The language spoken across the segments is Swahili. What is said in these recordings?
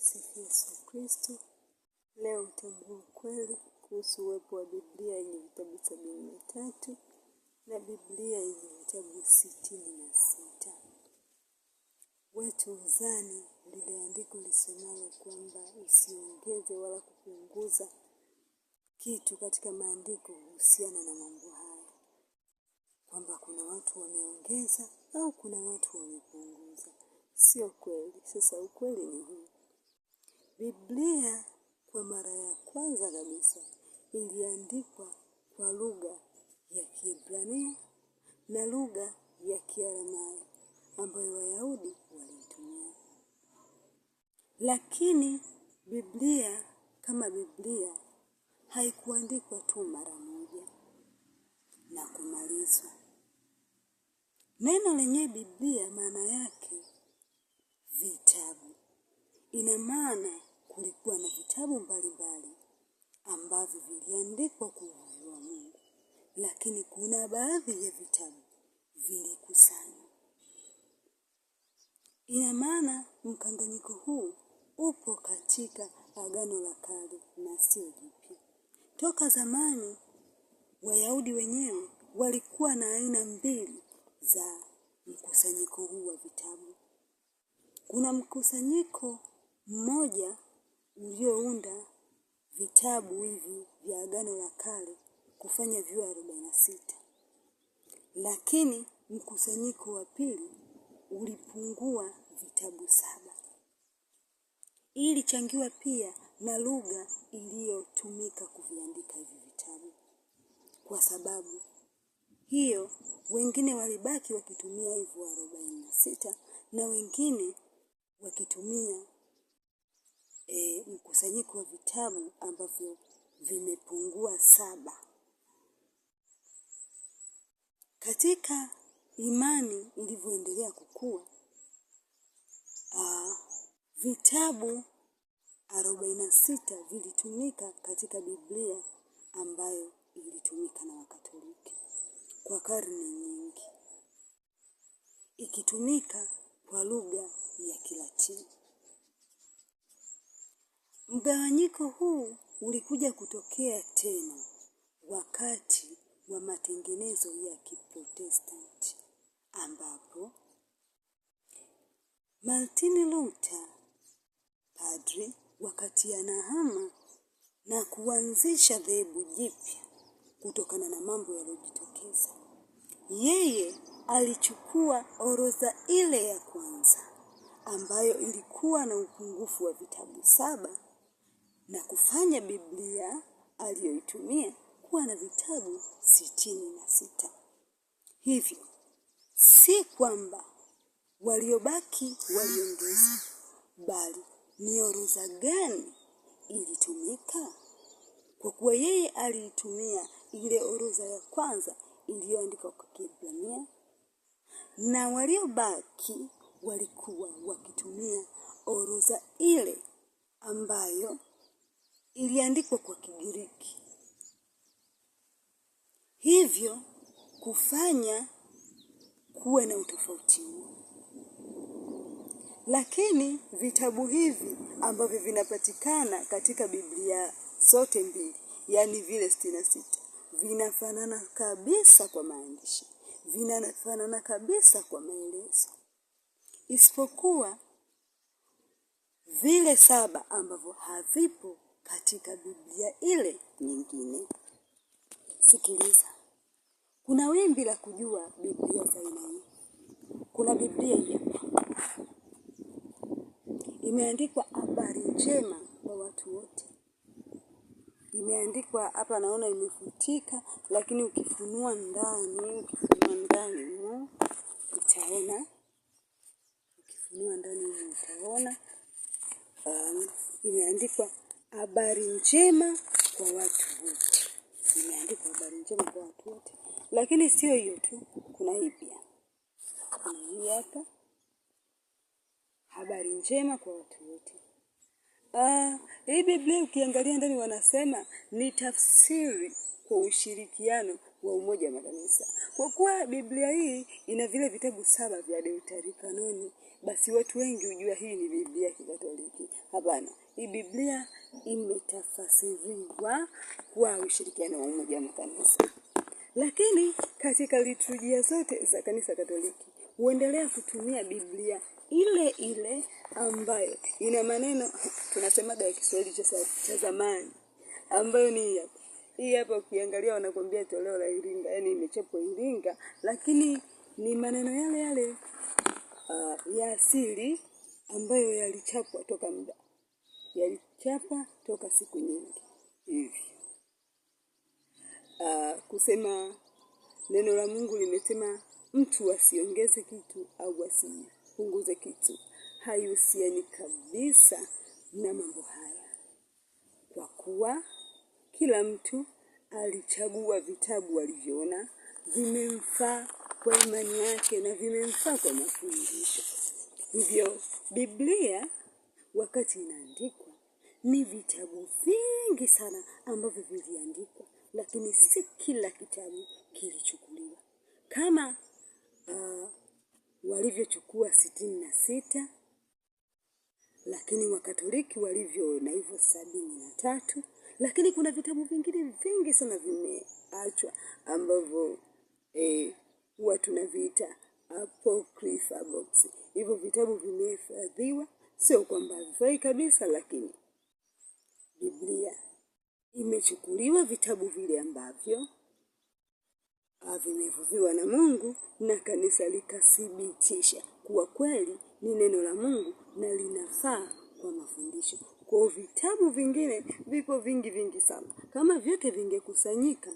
Tumsifu Yesu Kristo. Leo utambua ukweli kuhusu uwepo wa Biblia yenye vitabu 73 na Biblia yenye vitabu 66. Watu huzani lile andiko lisemalo kwamba usiongeze wala kupunguza kitu katika maandiko kuhusiana na mambo haya, kwamba kuna watu wameongeza au kuna watu wamepunguza. Sio kweli. Sasa ukweli ni huu: Biblia kwa mara ya kwanza kabisa iliandikwa kwa lugha ya Kiebrania na lugha ya Kiaramai ambayo Wayahudi walitumia. Lakini Biblia kama Biblia haikuandikwa tu mara moja na kumalizwa. Neno lenye Biblia maana yake vitabu. Ina maana kulikuwa na vitabu mbalimbali ambavyo viliandikwa kwa uwezo wa Mungu, lakini kuna baadhi ya vitabu vilikusanywa. Ina maana mkanganyiko huu upo katika Agano la Kale na sio Jipya. Toka zamani Wayahudi wenyewe walikuwa na aina mbili za mkusanyiko huu wa vitabu. Kuna mkusanyiko mmoja uliounda vitabu hivi vya Agano la Kale kufanya viwe 46. Lakini mkusanyiko wa pili ulipungua vitabu 7. Ilichangiwa pia na lugha iliyotumika kuviandika hivi vitabu. Kwa sababu hiyo wengine walibaki wakitumia hivyo 46 na wengine wakitumia mkusanyiko wa vitabu ambavyo vimepungua 7. Katika imani ilivyoendelea kukua, vitabu 46 vilitumika katika Biblia ambayo ilitumika na Wakatoliki kwa karne nyingi, ikitumika kwa lugha ya Kilatini. Mgawanyiko huu ulikuja kutokea tena wakati wa matengenezo ya Kiprotestanti, ambapo Martin Luther, padri, wakati anahama na kuanzisha dhehebu jipya kutokana na mambo yaliyojitokeza, yeye alichukua orodha ile ya kwanza ambayo ilikuwa na upungufu wa vitabu 7 na kufanya Biblia aliyoitumia kuwa na vitabu 66. Hivyo si kwamba waliobaki waliongeza, bali ni orodha gani ilitumika. Kwa kuwa yeye aliitumia ile orodha ya kwanza iliyoandikwa kwa Kiebrania, na waliobaki walikuwa wakitumia orodha ile ambayo iliandikwa kwa Kigiriki. Hivyo kufanya kuwe na utofauti huo. Lakini vitabu hivi ambavyo vinapatikana katika Biblia zote mbili, yani vile 66, vinafanana kabisa kwa maandishi, vinafanana kabisa kwa maelezo, isipokuwa vile 7 ambavyo havipo katika Biblia ile nyingine. Sikiliza, kuna wimbi la kujua Biblia za aina hii. Kuna Biblia hii imeandikwa habari njema kwa watu wote. Imeandikwa hapa, naona imefutika, lakini ukifunua ndani utaona. Imeandikwa habari njema kwa watu wote. Imeandikwa habari njema kwa watu wote. Lakini sio hiyo tu, kuna hii pia. Kuna hii hapa, habari njema kwa watu wote. Hii Biblia ukiangalia ndani wanasema ni tafsiri kwa ushirikiano wa Umoja wa Makanisa. Kwa kuwa Biblia hii ina vile vitabu 7 vya Deuterokanoni, basi watu wengi hujua hii ni Biblia ya Kikatoliki. Hapana, hii Biblia imetafasiriwa kwa ushirikiano wa Umoja wa Makanisa. Lakini katika liturujia zote za Kanisa Katoliki huendelea kutumia Biblia ile ile ambayo ina maneno tunasemaga ya Kiswahili cha zamani, ambayo ni hii hapa. Ukiangalia wanakuambia toleo la Iringa, yani imechapwa Iringa, lakini ni maneno yale yale ya asili ambayo yalichapwa toka siku nyingi hivi. Kusema neno la Mungu limesema mtu asiongeze kitu au asipunguze kitu. Haihusiani kabisa na mambo haya, kwa kuwa kila mtu alichagua vitabu alivyoona vimemfaa kwa imani yake na vimemfaa kwa mafundisho. Hivyo Biblia wakati inaandikwa ni vitabu vingi sana ambavyo viliandikwa, lakini si kila kitabu kilichukuliwa. Kama walivyochukua 66, lakini Wakatoliki walivyoona hivyo 73, lakini kuna vitabu vingine vingi sana vimeachwa ambavyo huwa tunaviita apocrypha books. Hivyo vitabu vimehifadhiwa, sio kwamba havifai kabisa, lakini Biblia imechukuliwa vitabu vile ambavyo vimevuviwa na Mungu na kanisa likathibitisha kuwa kweli ni neno la Mungu na linafaa kwa mafundisho. Kwa vitabu vingine vipo vingi sana. Kama vyote vingekusanyika,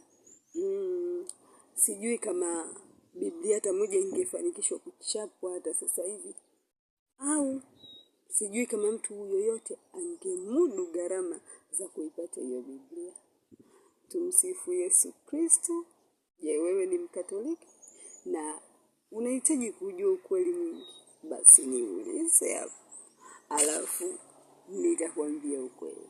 sijui kama Biblia hata moja ingefanikishwa kuchapwa hata sasa hivi, au sijui kama mtu yoyote angemudu gharama za kuipata hiyo Biblia. Tumsifu Yesu Kristo. Je, wewe ni Mkatoliki na unahitaji kujua ukweli mwingi? Basi niulize hapo, alafu nitakwambia ukweli.